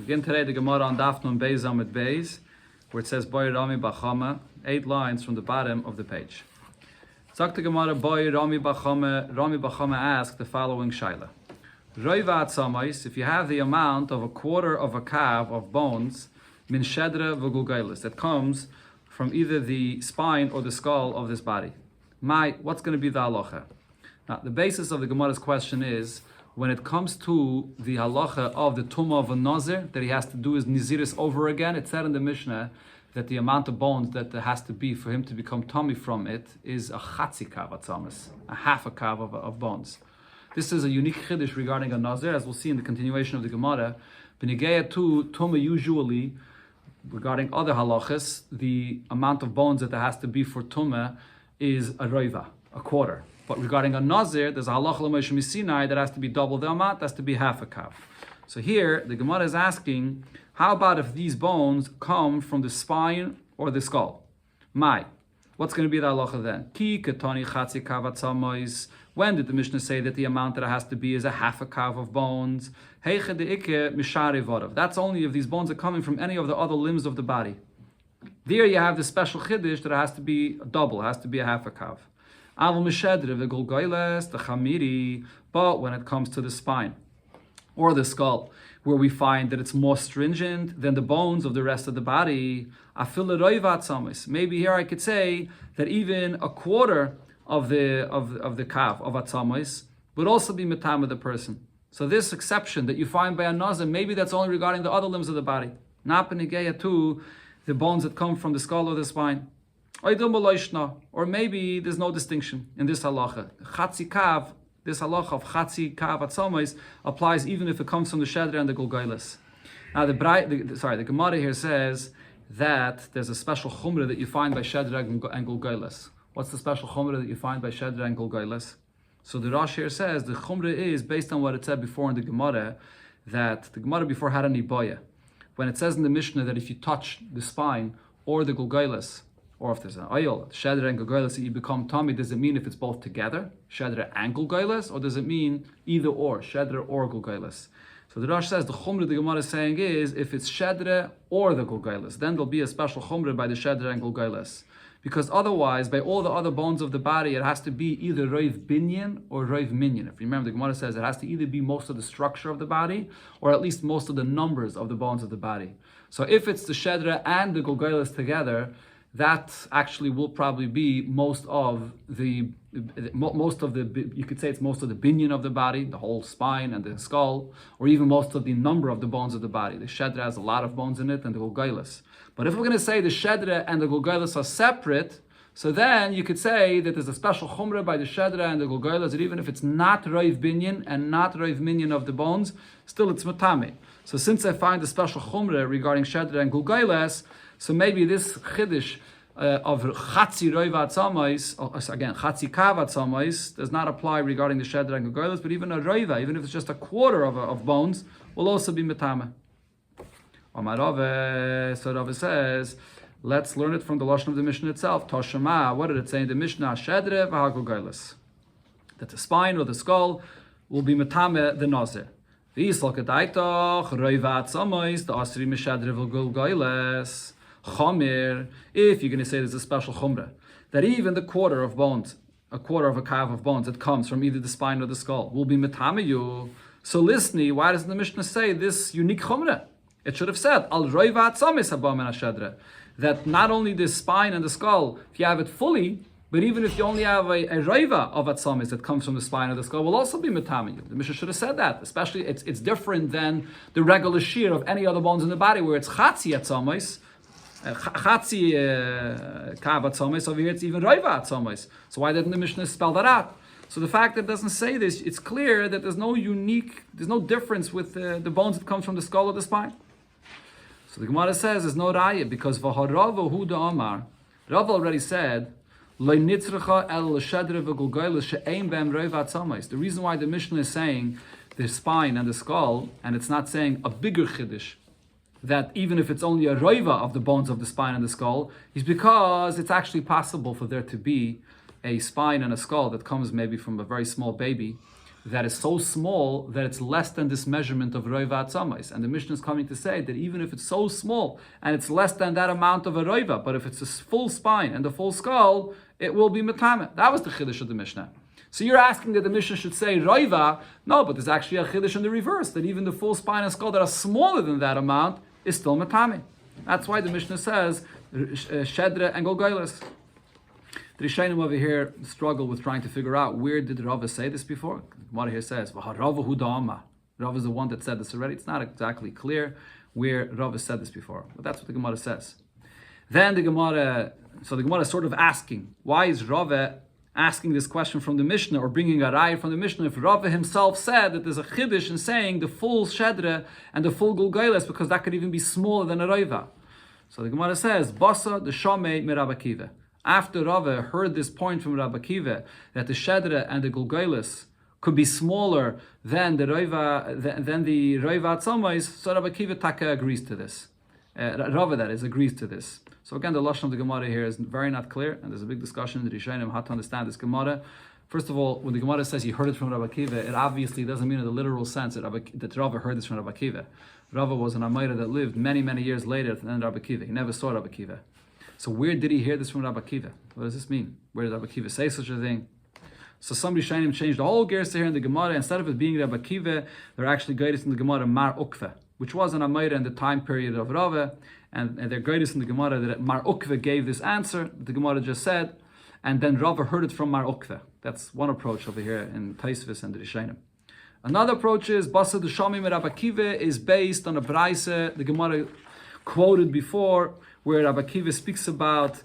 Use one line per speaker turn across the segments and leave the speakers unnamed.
Begin today the Gemara on Daf Nun Beis Amud Beis, where it says Boy Rami Bachama, 8 lines from the bottom of the page. Zok the Gemara, Boy Rami Bachama asked the following shaila. Roiva Atzamais, if you have the amount of a quarter of a calf of bones, min shedra v'gulgailis, that comes from either the spine or the skull of this body. What's going to be the halacha? Now, the basis of the Gemara's question is, when it comes to the halacha of the tumah of a Nazir, that he has to do his Naziris over again, it said in the Mishnah that the amount of bones that there has to be for him to become tummy from it is a chatzi kav atzamas, a half a kav of bones. This is a unique chiddush regarding a Nazir, as we'll see in the continuation of the Gemara. B'nigeya to tumah, usually, regarding other halachas, the amount of bones that there has to be for tumah is a roiva, a quarter. But regarding a Nazir, there's a halacha l'moshe misinai that has to be double the amount, has to be half a kav. So here, the Gemara is asking, how about if these bones come from the spine or the skull? What's going to be the halacha then? Ki ketani chatzi kav atzamois. When did the Mishnah say that the amount that it has to be is a half a kav of bones? Heiche de'ike mishari vodav. That's only if these bones are coming from any of the other limbs of the body. There you have the special chiddush that it has to be a double, it has to be a half a kav. But when it comes to the spine or the skull, where we find that it's more stringent than the bones of the rest of the body, maybe here I could say that even a quarter of the calf of atzamis would also be metam of the person. So this exception that you find by a nazir, maybe that's only regarding the other limbs of the body, not b'negeya to the bones that come from the skull or the spine. Or maybe there's no distinction in this halacha. Chatzi kav, this halacha of chatzi kav atzomais applies even if it comes from the shedra and the gulgailis. Now the Gemara here says that there's a special chumrah that you find by shedra and gulgailis. What's the special chumrah that you find by shedra and gulgailis? So the Rosh here says the chumrah is based on what it said before in the Gemara, that the Gemara before had an iboya. When it says in the Mishnah that if you touch the spine or the gulgailis, or if there's an oil, shedra and gulgailis, you become tummy, does it mean if it's both together, shedra and gulgailis, or does it mean either or, shedra or gulgailis? So the Rosh says the chumrah the Gemara is saying is, if it's shedra or the gulgailis, then there'll be a special chumrah by the shedra and gulgailis. Because otherwise, by all the other bones of the body, it has to be either roiv binyan or roiv minyan. If you remember, the Gemara says it has to either be most of the structure of the body, or at least most of the numbers of the bones of the body. So if it's the shedra and the gulgailis together, that actually will probably be most of the, you could say it's most of the binyan of the body, the whole spine and the skull, or even most of the number of the bones of the body. The shedra has a lot of bones in it, and the gulgailis. But if we're going to say the shedra and the gulgailis are separate, so then you could say that there's a special chumrah by the shedra and the gulgailis, that even if it's not roiv binyan and not roiv minyan of the bones, still it's matame. So since I find the special chumrah regarding shedra and gulgailis, so maybe this chiddush of chatzi roiva atzamais, again, chatzi kav atzamais, does not apply regarding the shedra and gulgailis, but even a roiva, even if it's just a quarter of bones, will also be metame. So Rava says, let's learn it from the lashon of the Mishnah itself. Toshama, what did it say in the Mishnah? Shedra v'hagulgailis, that the spine or the skull will be metame the nazir. If you're going to say there's a special chumrah, that even the quarter of bones, a quarter of a calf of bones that comes from either the spine or the skull, will be metamayu. So listen, why doesn't the Mishnah say this unique chumrah? It should have said, al roiva atzamis haba min hashedra, that not only the spine and the skull, if you have it fully, but even if you only have a roiva of atzamis that comes from the spine or the skull, will also be metamayu. The Mishnah should have said that. Especially, it's different than the regular shear of any other bones in the body, where it's chatzi atzamis, chatzi kav atzamis. Over here, it's even roiva atzamis. So why didn't the Mishnah spell that out? So the fact that it doesn't say this, it's clear that there's no difference with the bones that come from the skull or the spine. So the Gemara says there's no raya, because v'harava hu da'amar, Rav already said, the reason why the Mishnah is saying the spine and the skull, and it's not saying a bigger chiddush, that even if it's only a roiva of the bones of the spine and the skull, is because it's actually possible for there to be a spine and a skull that comes maybe from a very small baby, that is so small that it's less than this measurement of roiva atzamais. And the Mishnah is coming to say that even if it's so small and it's less than that amount of a roiva, but if it's a full spine and the full skull, it will be metame. That was the chiddush of the Mishnah. So you're asking that the Mishnah should say roiva? No, but there's actually a chiddush in the reverse, that even the full spine and skull that are smaller than that amount is still metame. That's why the Mishnah says shedra and golgoilis. The Rishonim over here struggle with trying to figure out where did Rava say this before. Gemara here says Rava is the one that said this already. It's not exactly clear where Rava said this before, but that's what the Gemara says. Then the Gemara is sort of asking, why is Rava asking this question from the Mishnah or bringing a raya from the Mishnah if Rava himself said that there's a chiddush in saying the full shedra and the full gulgailas, because that could even be smaller than a roiva. So the Gemara says, Basa the Shomei mi Rabbi Akiva. After Rava heard this point from Rabbi Akiva that the shedra and the gulgailas could be smaller than the roiva atzamais, so Rabbi Akiva Taka agrees to this. Rava, that is, agrees to this. So again, the lashon of the Gemara here is very not clear, and there's a big discussion in the Rishonim how to understand this Gemara. First of all, when the Gemara says he heard it from Rabbi Akiva, it obviously doesn't mean in the literal sense that Rava heard this from Rabbi Akiva. Rava was an Amayra that lived many, many years later than Rabbi Akiva. He never saw Rabbi Akiva. So where did he hear this from Rabbi Akiva? What does this mean? Where did Rabbi Akiva say such a thing? So some Rishonim changed the whole gersa here in the Gemara. Instead of it being Rabbi Akiva, they're actually guided in the Gemara Mar Ukva, which was an Amayra in the time period of Rava, and their guidance in the Gemara that Mar Ukva gave this answer, the Gemara just said, and then Rava heard it from Mar Ukva. That's one approach over here in Taisvis and the Rishonim. Another approach is Basa Dushami Rabbi Akiva is based on a Braise the Gemara quoted before, where Rabbi Akiva speaks about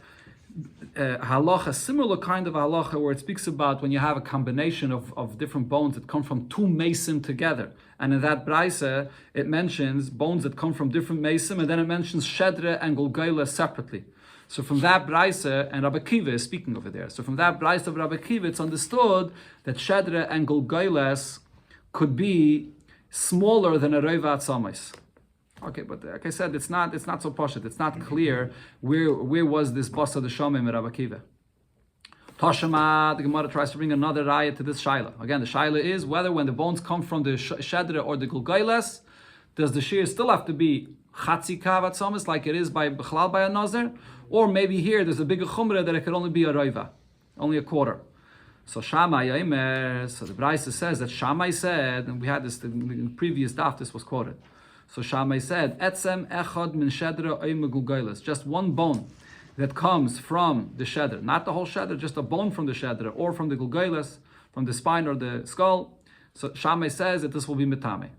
halacha, similar kind of halacha, where it speaks about when you have a combination of different bones that come from two mesim together. And in that Braise, it mentions bones that come from different mesim, and then it mentions shedra and golgaila separately. So from that Braise, and Rabbi Akiva is speaking over there, so from that Braise of Rabbi Akiva, it's understood that shedra and golgailas could be smaller than a roiva atzamais. Okay, but like I said, it's not so poshut. It's not clear where was this basa the shamim Rabbi Akiva. Tashema, the Gemara tries to bring another raya to this shaila. Again, the shaila is whether when the bones come from the shedra or the gulgailas, does the shear still have to be chatzi kavat samis like it is by b'chlal by a nazir, or maybe here there's a bigger chumrah that it could only be a roiva, only a quarter. So Shammai Yomer, so the Braisa says that Shammai said, and we had this in the previous daf, this was quoted. So Shammai said, Etzem echad min shedra oim gulgailas, just one bone that comes from the shedra, not the whole shedra, just a bone from the shedra or from the gulgailas, from the spine or the skull. So Shammai says that this will be metame.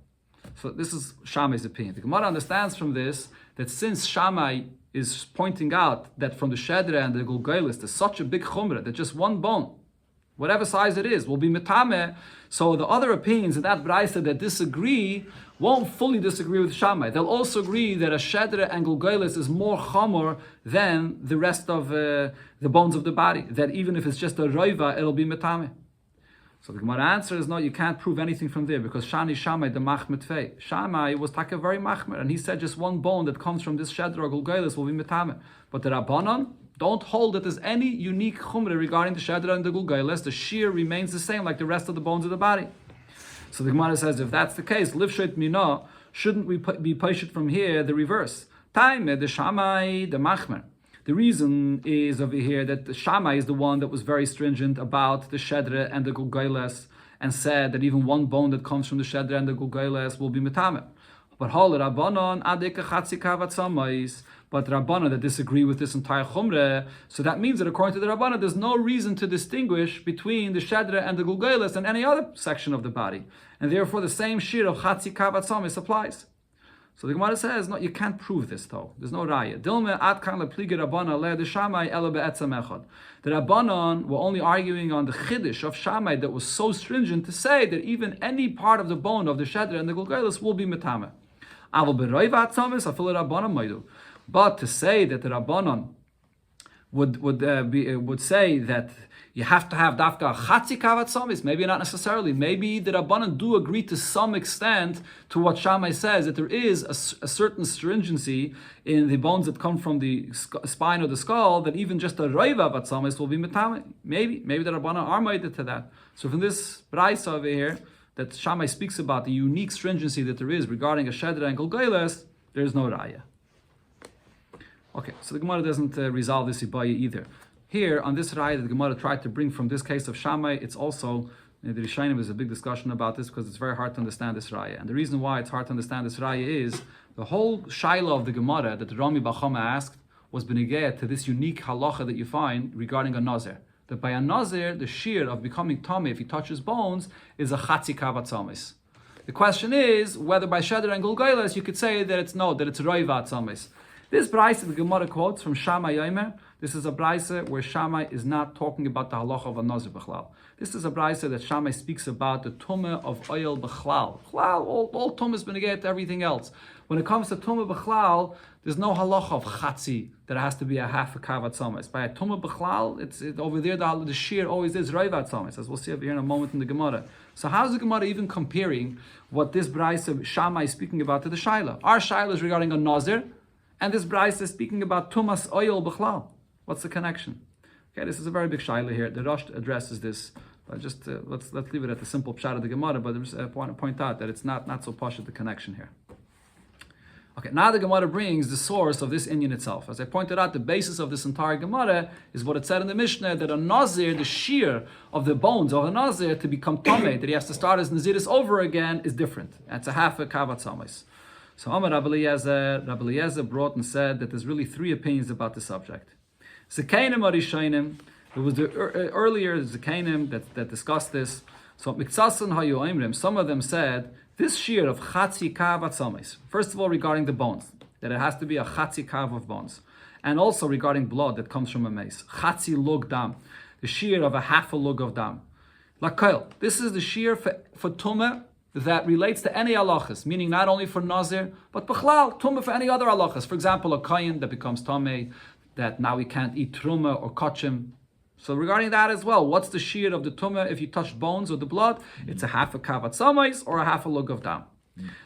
So this is Shammai's opinion. The Gemara understands from this that since Shammai is pointing out that from the shedra and the gulgailas there's such a big chumrah that just one bone, whatever size it is, will be metame. So the other opinions in that Braisa that disagree won't fully disagree with Shammai. They'll also agree that a shedra and gulgailis is more chamor than the rest of the bones of the body. That even if it's just a roiva, it'll be metame. So the Gemara answer is no, you can't prove anything from there because Shani Shammai the machmet fei. Shammai was taka very machmer, and he said just one bone that comes from this shedra or gulgailis will be metame. But the Rabbanon don't hold that there's any unique chumrah regarding the shedra and the gulgailas. The shear remains the same like the rest of the bones of the body. So the Gemara says, if that's the case, livshet mina, shouldn't we be paishit from here the reverse? Taime the Shammai the machmer. The reason is over here that the Shammai is the one that was very stringent about the shedra and the gulgailas and said that even one bone that comes from the shedra and the gulgailas will be metame. But hol Rabbanon adika chatzi kavat samais. But Rabbanan that disagree with this entire chumrah, so that means that according to the Rabbanan, there's no reason to distinguish between the shedra and the gulgailas and any other section of the body, and therefore the same shir of chatzi kavat samis applies. So the Gemara says, no, you can't prove this though. There's no raya. Dilme ad kan lepligi Rabbanan le de Shammai ela be'etzem echad. The Rabbanan were only arguing on the chiddush of Shammai that was so stringent to say that even any part of the bone of the shedra and the gulgailas will be metame. Aval beroiva atzamis afil Rabbanan maidu. But to say that the Rabbanon would say that You have to have dafka chatzi kavat samis. Maybe not necessarily. Maybe the Rabbanan do agree to some extent to what Shammai says, that there is a certain stringency in the bones that come from the spine or the skull, that even just a raiva vat samis will be metame. Maybe the Rabbanan are made to that. So from this brayso over here, that Shammai speaks about the unique stringency that there is regarding a shedra and golgoles, there is no raya. Okay, so the Gemara doesn't resolve this ibaya either. Here, on this raya that the Gemara tried to bring from this case of Shammai, it's also, the Rishonim is a big discussion about this because it's very hard to understand this raya. And the reason why it's hard to understand this raya is the whole shaila of the Gemara that the Rami Bachama asked was benegeh to this unique halacha that you find regarding a Nazir. That by a Nazir, the shear of becoming tamei if he touches bones is a chatzi kavat samis. The question is whether by Sheder and Gulgailas you could say that it's roivat samis. This brayse the Gemara quotes from Shammai Yomer. This is a brayse where Shammai is not talking about the halacha of a Nazir b'chlal. This is a brayse that Shammai speaks about the tumah of oil b'chlal. All tumah is benegeh to everything else. When it comes to tumah b'chlal, there's no halacha of chatzi that it has to be a half a kavat samis. By a tumah b'chlal, over there the shear always is roivat samis, as we'll see over here in a moment in the Gemara. So how is the Gemara even comparing what this brayse of Shammai is speaking about to the shaila? Our shaila is regarding a Nazir, and this brayse is speaking about tumas oil b'chlal. What's the connection? Okay, this is a very big shaila here. The Rosh addresses this, but just let's leave it at the simple pshat of the Gemara. But I want to point out that it's not so posh at the connection here. Okay, now the Gemara brings the source of this inyan itself. As I pointed out, the basis of this entire Gemara is what it said in the Mishnah, that a Nazir, the shear of the bones of a Nazir to become tamei, that he has to start his Naziris over again, is different. That's a half a kavat samis. So Amar Rabbi Eliezer brought and said that there's really three opinions about the subject. Zekeinim Arishonim, it was the earlier Zekeinim that discussed this. So Miksasan Hayu Oimrim, some of them said, this shear of chatzi kav atzamis. First of all, regarding the bones, that it has to be a chatzi kav of bones, and also regarding blood that comes from a mace, chatzi lug dam, the shear of a half a lug of dam. Lakoil, this is the shear for tumah that relates to any halachas, meaning not only for Nazir, but b'chlal, tumah for any other halachas. For example, a kohen that becomes tamei, that now we can't eat truma or kachim. So regarding that as well, what's the shear of the tumah if you touch bones or the blood? It's a half a kavat samais or a half a lug of dam.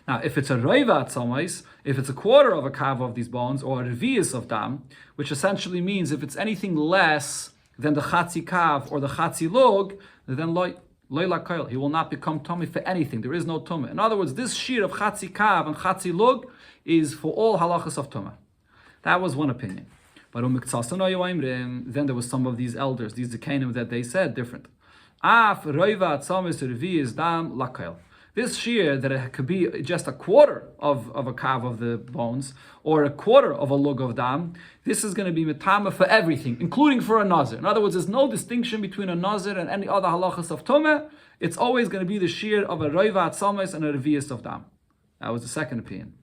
Now, if it's a roivat samais, if it's a quarter of a kav of these bones, or a revius of dam, which essentially means if it's anything less than the chatzi kav or the chatzi lug, then loy lakoil, he will not become tummy for anything. There is no tumah. In other words, this shear of chatzi kav and chatzi lug is for all halachas of tumah. That was one opinion. But then there was some of these elders, these Zekeinim, that they said different. This shear, that it could be just a quarter of a kav of the bones, or a quarter of a lug of dam, this is going to be metama for everything, including for a nazir. In other words, there's no distinction between a nazir and any other halachas of tumah. It's always going to be the shear of a roivat samis and a revius of dam. That was the second opinion.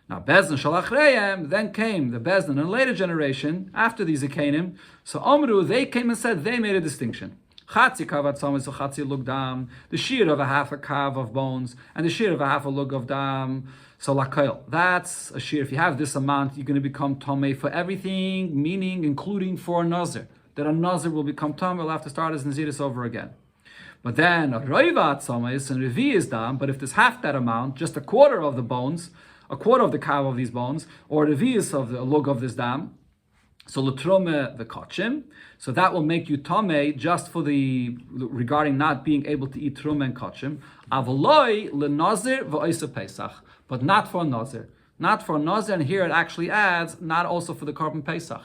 Now, Bezdin Shalachreim, then came the Bezdin in a later generation, after these Zekeinim. So Omru, they came and said they made a distinction. Chatzi kavat samis or chatzi lug dam, the shear of a half a kav of bones, and the shear of a half a lug of dam. So lakoil, that's a shear. If you have this amount, you're going to become tomei for everything, meaning including for a nazir. That a nazir will become tomei, will have to start his naziris over again. But then a roivat samis and revi is dam. But if there's half that amount, just a quarter of the bones, a quarter of the kav of these bones, or the revius of the lug of this dam, so l'trome the kachim, so that will make you tamei just for the regarding not being able to eat truma and kachim. Avaloi lenazir v'oisa pesach, but not for a nazir, not for a nazir. And here it actually adds not also for the korban pesach.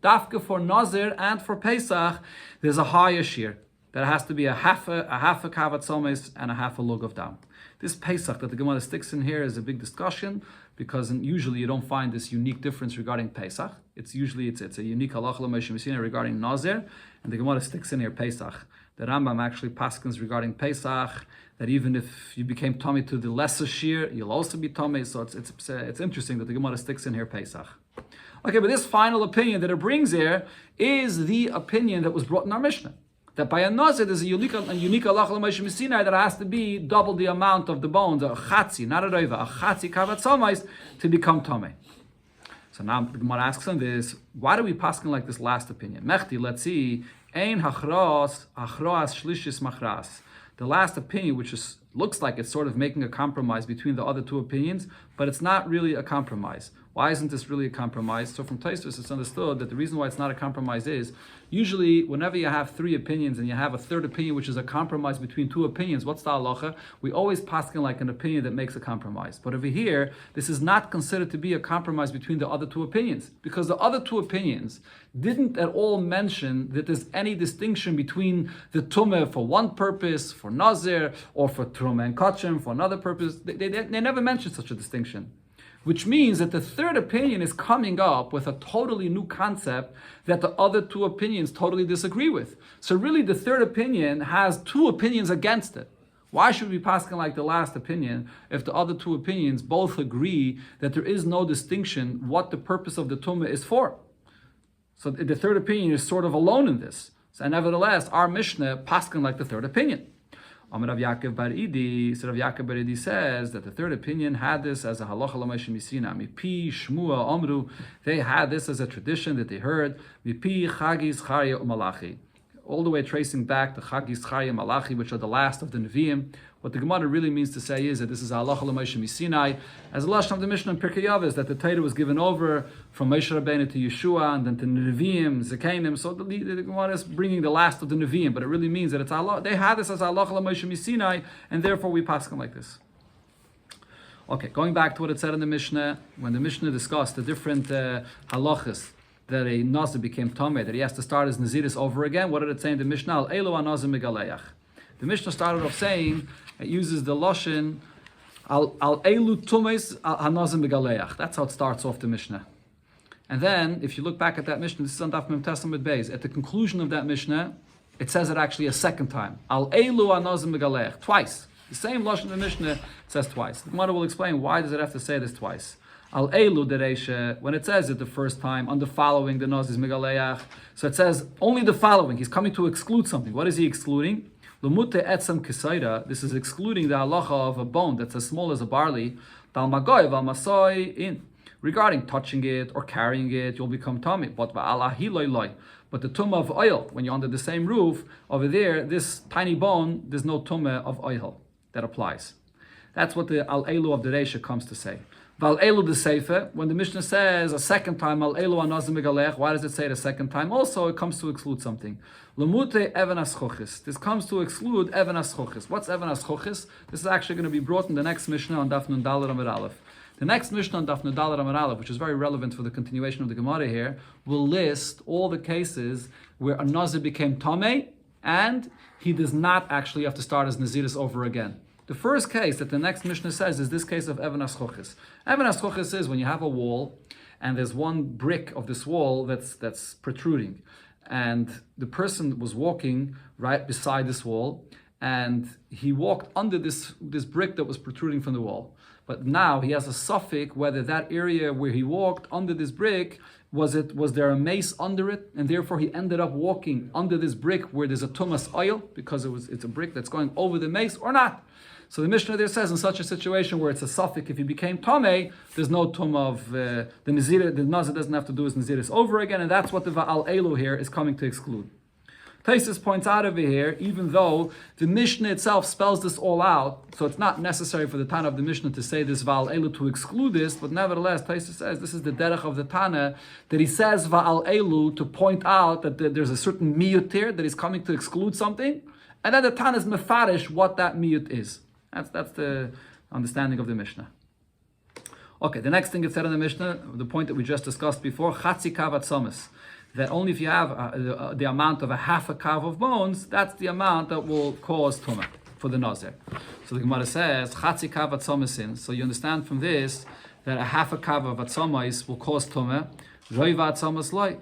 Dafka for nazir and for pesach, there's a higher shear that has to be a half a kavat somes and a half a lug of dam. This Pesach that the Gemara sticks in here is a big discussion, because usually you don't find this unique difference regarding Pesach. It's a unique halacha l'Moshe Messina regarding Nazir, and the Gemara sticks in here Pesach. The Rambam actually paskins regarding Pesach that even if you became tummy to the lesser shear, you'll also be tummy. So it's interesting that the Gemara sticks in here Pesach. Okay, but this final opinion that it brings here is the opinion that was brought in our Mishnah. That by a Nazir, there's a unique halacha l'Moshe Messina that has to be double the amount of the bones, a chatzi, not a roiva, a chatzi kavat samais, to become tamei. So now the Gemara asks on this, why do we paskin like this last opinion? Mechti, let's see, ein hachras shlishis machras. The last opinion, which looks like it's sort of making a compromise between the other two opinions, but it's not really a compromise. Why isn't this really a compromise? So from Tosfos, it's understood that the reason why it's not a compromise is, usually whenever you have three opinions and you have a third opinion, which is a compromise between two opinions, what's the halacha? We always paskin like an opinion that makes a compromise. But over here, this is not considered to be a compromise between the other two opinions, because the other two opinions didn't at all mention that there's any distinction between the tumah for one purpose, for Nazir, or for truma and kachim for another purpose. They never mentioned such a distinction. Which means that the third opinion is coming up with a totally new concept that the other two opinions totally disagree with. So really the third opinion has two opinions against it. Why should we be paskin like the last opinion if the other two opinions both agree that there is no distinction what the purpose of the tumah is for? So the third opinion is sort of alone in this. So nevertheless, our Mishnah paskin like the third opinion. Rav Yaakov Bar Idi, so Rav Yaakov Bar Idi says that the third opinion had this as a halacha l'Moshe Misina. Mipi Shmua Amru, they had this as a tradition that they heard. Mipi Chagis Charya Malachi, all the way tracing back to Chagis Charya Malachi, which are the last of the Nevi'im. What the Gemara really means to say is that this is halacha l'Moshe Misinai, as a lashon of the Mishnah in Pirkei Avos, that the Torah was given over from Moshe Rabbeinu to Yeshua and then to Nevi'im, Zekanim. So the Gemara is bringing the last of the Nevi'im, but it really means that it's Allah. They had this as halacha l'Moshe Misinai, and therefore we pass them like this. Okay, going back to what it said in the Mishnah, when the Mishnah discussed the different halachas that a Nazir became Tameh, that he has to start his Naziris over again. What did it say in the Mishnah? Al Elu Nazir Megaleach. The Mishnah started off saying, it uses the lashon Al Elu Tumes Hanazir Megaleach. That's how it starts off the Mishnah. And then, if you look back at that Mishnah, this is on Daf Mem Testament Beis. At the conclusion of that Mishnah, it says it actually a second time. Al Elu Hanazir Megaleach. Twice. The same lashon in the Mishnah says twice. The Gemara will explain why does it have to say this twice. Al Elu Dereisha, when it says it the first time, on the following, the Nazir Megaleach. So it says only the following. He's coming to exclude something. What is he excluding? Lumute etzam kisaira. This is excluding the halacha of a bone that's as small as a barley. Dal magoy val masoi in. Regarding touching it or carrying it, you'll become tummy. But But the tumah of oil, when you're under the same roof, over there, this tiny bone, there's no tumah of oil that applies. That's what the al elu of the Reisha comes to say. Val elu the Seife, when the Mishnah says a second time, al elu anazim megalech, why does it say it a second time? Also, it comes to exclude something. Lemute even aschochis. This comes to exclude even aschochis. What's even aschochis? This is actually going to be brought in the next Mishnah on Daf Nun Daled Amud Aleph. The next Mishnah on Daf Nun Daled Amud Aleph, which is very relevant for the continuation of the Gemara here, will list all the cases where a Nazir became Tameh and he does not actually have to start his Naziris over again. The first case that the next Mishnah says is this case of Even Aschochis. Even Aschochis is when you have a wall and there's one brick of this wall that's protruding. And the person was walking right beside this wall and he walked under this brick that was protruding from the wall. But now he has a suffix whether that area where he walked under this brick, was there a mace under it, and therefore he ended up walking under this brick where there's a tumas oil because it's a brick that's going over the mace or not. So the Mishnah there says in such a situation where it's a suffix, if he became tamei, there's no tumah of the Nazir. The Nazir doesn't have to do his Naziris over again, and that's what the Va'al Elu here is coming to exclude. Taisus points out over here, even though the Mishnah itself spells this all out, so it's not necessary for the Tana of the Mishnah to say this Va'al Elu to exclude this, but nevertheless, Taisus says this is the derech of the Tana, that he says Va'al Elu to point out that there's a certain miyut here, that he's coming to exclude something, and then the Tana is mefarish what that miyut is. That's the understanding of the Mishnah. Okay, the next thing it said in the Mishnah, the point that we just discussed before, Chatzi kavat somis, that only if you have the amount of a half a kav of bones, that's the amount that will cause tumah for the Nazir. So the Gemara says, Chatzi kavat somisin. So you understand from this that a half a kav of atzomais will cause tumah, roiva atzomas loy.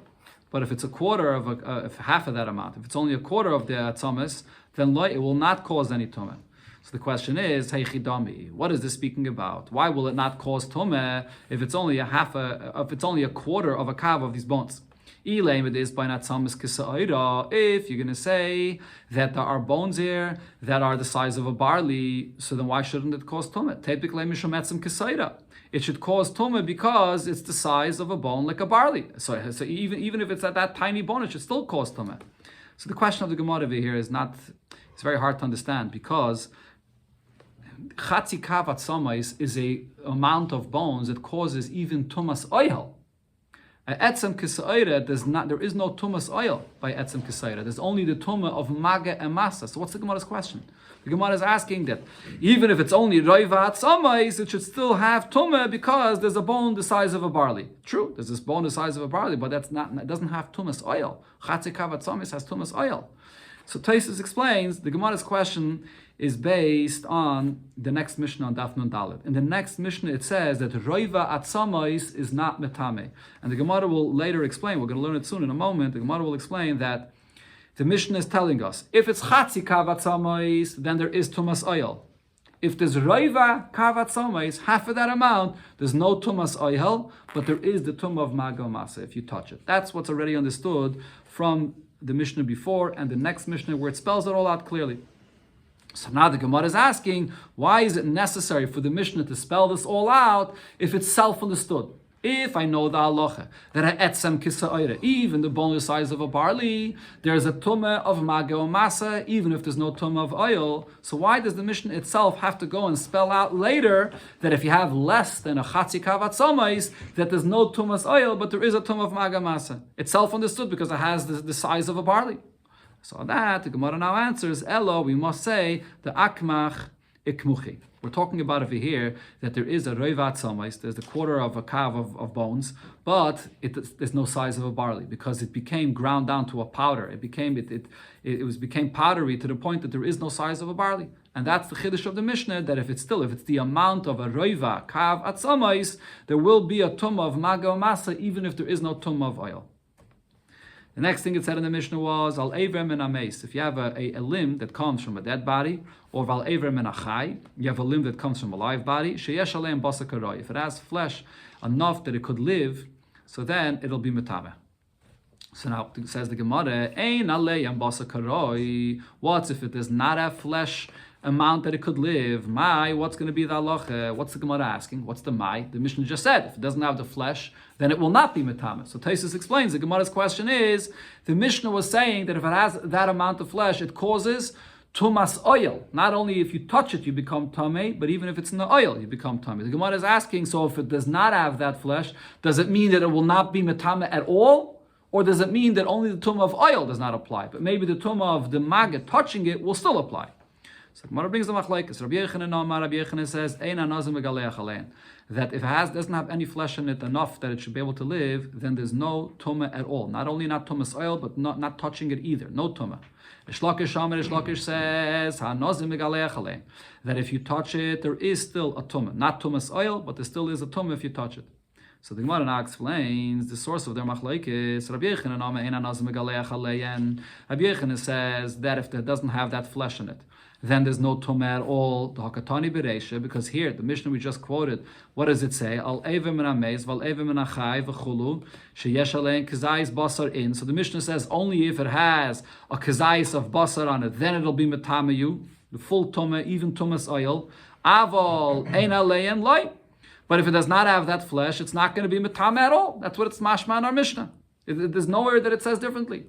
But if it's a quarter of if half of that amount, if it's only a quarter of the atzomas, then loy, it will not cause any tumah. So the question is, hey chidami, what is this speaking about? Why will it not cause tumah if it's only if it's only a quarter of a kav of these bones? If you're going to say that there are bones here that are the size of a barley, so then why shouldn't it cause tumah? it should cause tumah because it's the size of a bone like a barley. So even if it's at that tiny bone, it should still cause tumah. So the question of the Gemara over here it's very hard to understand, because chatzi kavat samais is a amount of bones that causes even tumas oil. Etzem kisayra there is no tumas oil by etzem kisayra. There's only the tumah of maga and masa. So what's the Gemara's question? The Gemara is asking that even if it's only roivat samais, it should still have tumah because there's a bone the size of a barley. True, there's this bone the size of a barley, but it doesn't have tumas oil. Chatzi kavat samais has tumas oil. So Tosfos explains the Gemara's question is based on the next Mishnah on Daf Nun Daled. In the next Mishnah it says that Roiva Atzamais is not Metame. And the Gemara will later explain, we're going to learn it soon in a moment, the Gemara will explain that the Mishnah is telling us, if it's Chatzi Kavat Samais, then there is Tumas Oil. If there's Roiva Kavat Samais, half of that amount, there's no Tumas Oil, but there is the Tumah of Maga Masa if you touch it. That's what's already understood from the Mishnah before and the next Mishnah where it spells it all out clearly. So now the Gemara is asking, why is it necessary for the Mishnah to spell this all out if it's self-understood? If I know the halacha that etzem kisa'ira, even the bone the size of a barley, there's a tumah of maga or masa, even if there's no tumah of oil. So why does the Mishnah itself have to go and spell out later that if you have less than a chatzi kavat samais, that there's no tumas oil, but there is a tumah of maga masa? It's self-understood because it has the size of a barley. So on that, the Gemara now answers, Elo, we must say, the akmach ikmuchi. We're talking about over here that there is a roivat samais, there's the quarter of a kav of bones, but there's no size of a barley because it became ground down to a powder. It became powdery to the point that there is no size of a barley. And that's the chiddush of the Mishnah, that if it's the amount of a roiva kav at samais, there will be a tumah of maga masa even if there is no tumah of oil. The next thing it said in the Mishnah was al evrem and ames. If you have a limb that comes from a dead body, or al evrem and achai, you have a limb that comes from a live body. Sheyesh aleim basa karoi. If it has flesh enough that it could live, so then it'll be metame. So now it says the Gemara, ein aleim basa karoi. What if it does not have flesh amount that it could live? What's going to be the halacha? What's the Gemara asking? What's the mai? The Mishnah just said, if it doesn't have the flesh, then it will not be metame. So Tosfos explains, the Gemara's question is, the Mishnah was saying that if it has that amount of flesh, it causes tumas oil. Not only if you touch it, you become tamei, but even if it's in the oil, you become tamei. The Gemara is asking, so if it does not have that flesh, does it mean that it will not be metame at all? Or does it mean that only the tumah of oil does not apply, but maybe the tumah of the maga touching it will still apply? So Gemara brings the machlekes. Rabbi Yochanan says, "Eina nazim megaleach alein," that if it doesn't have any flesh in it enough that it should be able to live, then there's no tumah at all. Not only not tumas oil, but not touching it either. No tumah. Rish Lakish says, "Ha nazim megaleach alein," that if you touch it, there is still a tumah. Not tumas oil, but there still is a tumah if you touch it. So the Gemara now explains the source of their machlekes. Rabbi Yochanan eina nazim megaleach alein. Rabbi Yochanan says that if it doesn't have that flesh in it, then there's no tumah at all, the hakatani bereisha, because here, the Mishnah we just quoted, what does it say? Al evim min ameis, val evim min achai, v'chulu, sheyesh alein kazayis basar in. So the Mishnah says only if it has a kazayis of basar on it, then it'll be metamayu, the full tumah, even tumas oil. Aval ein alein loy. But if it does not have that flesh, it's not going to be metame at all. That's what it's mashma in our Mishnah. There's nowhere that it says differently.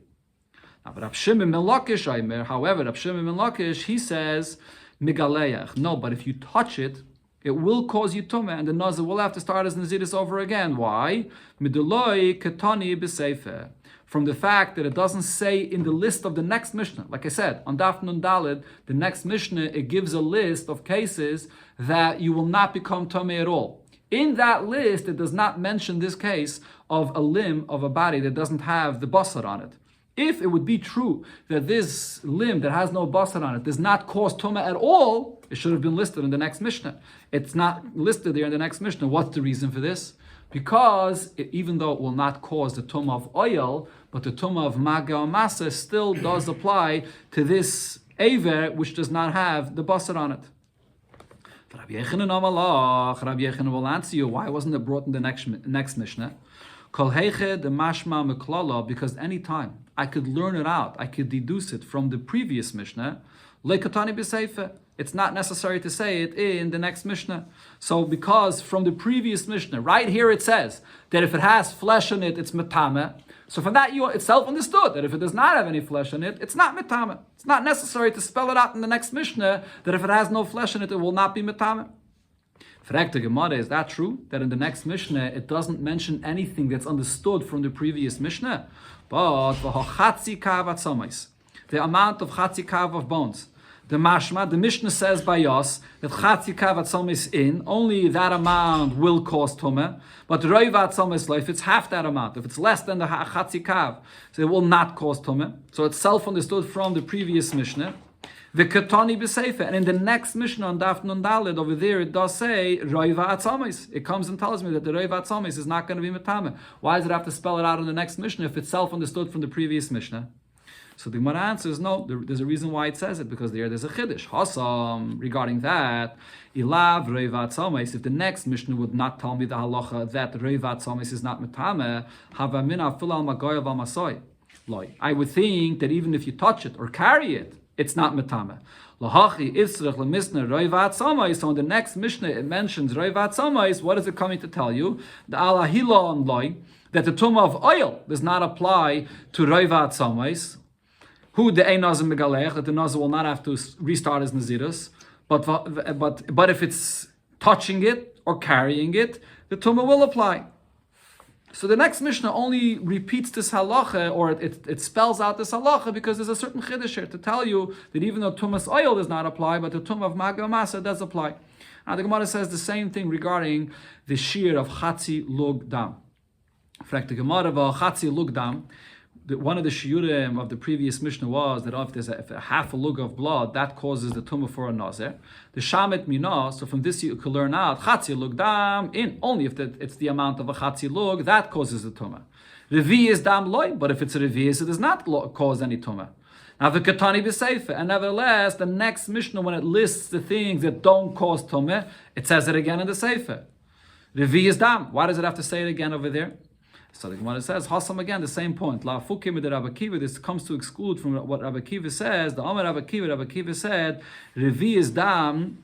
But Rab Shimon ben Lakish, however, Rab Shimon ben Lakish, he says, Migaleach. No, but if you touch it, it will cause you tumah, and the Nazir will have to start his Naziris over again. Why? Miduloi ketani b'sefer. From the fact that it doesn't say in the list of the next Mishnah. Like I said, on Daf Nun Daled, the next Mishnah, it gives a list of cases that you will not become tumah at all. In that list, it does not mention this case of a limb of a body that doesn't have the basar on it. If it would be true that this limb that has no basar on it does not cause tumah at all, it should have been listed in the next Mishnah. It's not listed there in the next Mishnah. What's the reason for this? Because even though it will not cause the tumah of oil, but the tumah of maga or masa still does apply to this aver which does not have the basar on it. Rabbi Yochanan will answer you, why wasn't it brought in the next Mishnah? Kol heiche de mashma meklala, because any time I could learn it out, I could deduce it from the previous Mishnah, lekatani b'seifa. it's not necessary to say it in the next Mishnah. So because from the previous Mishnah, right here it says that if it has flesh in it, it's metame. So from that it's self-understood that if it does not have any flesh in it, it's not metame. It's not necessary to spell it out in the next Mishnah that if it has no flesh in it, it will not be metame. Fragt the Gemara, is that true? That in the next Mishnah, it doesn't mention anything that's understood from the previous Mishnah? But the amount of chatzi kav of bones. The mashma, the Mishnah says by us that chatzi kav atzomis in, only that amount will cause tumah. But roiv atzomis life, it's half that amount. If it's less than the chatzi kav, so it will not cause tumah. So it's self-understood from the previous Mishnah. The Ketani b'Seifa, and in the next Mishnah on Daf Nun Daled over there, it does say Roiva Atzomis. It comes and tells me that the Roiva Atzomis is not going to be metame. Why does it have to spell it out in the next Mishnah if it's self-understood from the previous Mishnah? So the Gemara answers, no, there's a reason why it says it, because there's a Chiddush. Hasam, regarding that, Ilav Roiva Atzomis, if the next Mishnah would not tell me the halacha that Roiva Atzomis is not metame, Havamina Filal Magoyav Amasoi. I would think that even if you touch it or carry it, it's not metame. Lahachi israch lemisna roivat samais. So in the next Mishnah it mentions roivat samais. What is it coming to tell you? The alahila on loy that the tumah of oil does not apply to roivat samais. Who the ein nazir megalech, that the nazir will not have to restart his nazirus. But if it's touching it or carrying it, the tumah will apply. So the next Mishnah only repeats this halacha, or it spells out this halacha, because there's a certain chiddush here to tell you that even though tumas oil does not apply, but the tumah of maga masa does apply. Now the Gemara says the same thing regarding the shear of chatzi lug dam. In fact, the Gemara of chatzi lug dam, one of the shiurim of the previous Mishnah was that if there's a half a lug of blood, that causes the tumah for a nazir. The shamet mina, so from this you could learn out chatzi lug dam in only if it's the amount of a chatzi lug that causes the tumah. Revi is dam loy, but if it's a revi, it does not cause any tumah. Now the katani b'seifa, and nevertheless the next Mishnah when it lists the things that don't cause tumah, it says it again in the seifa. Revi is dam. Why does it have to say it again over there? So the Gemara says, Hasam again, the same point. La fukim de Rabbi Kiva, this comes to exclude from what Rabbi Kiva says. The Amar Rabbi Kiva said, Revi is dam.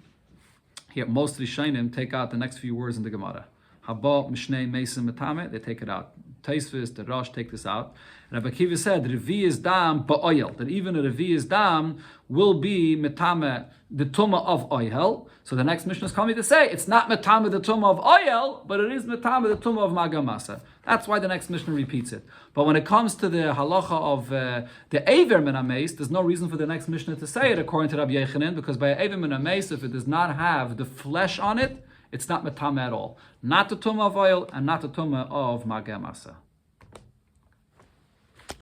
Here, most of the Shainim take out the next few words in the Gemara. Haba, Mishnei, Mesim, Metame, they take it out. Taisvis, the Rosh take this out. Rabbi Kiva said, Revi is dam ba'oil, that even a Revi is dam will be metame, the tumah of oil. So the next Mishnah is coming to say, it's not metame the tumah of oil, but it is metame the tumah of magamasa. That's why the next Mishnah repeats it. But when it comes to the halacha of the Eiver min hameis, there's no reason for the next Mishnah to say it according to Rabbi Yechanan, because by Eiver min hameis, if it does not have the flesh on it, it's not metame at all. Not the tumah of oil and not the tumah of magamasa.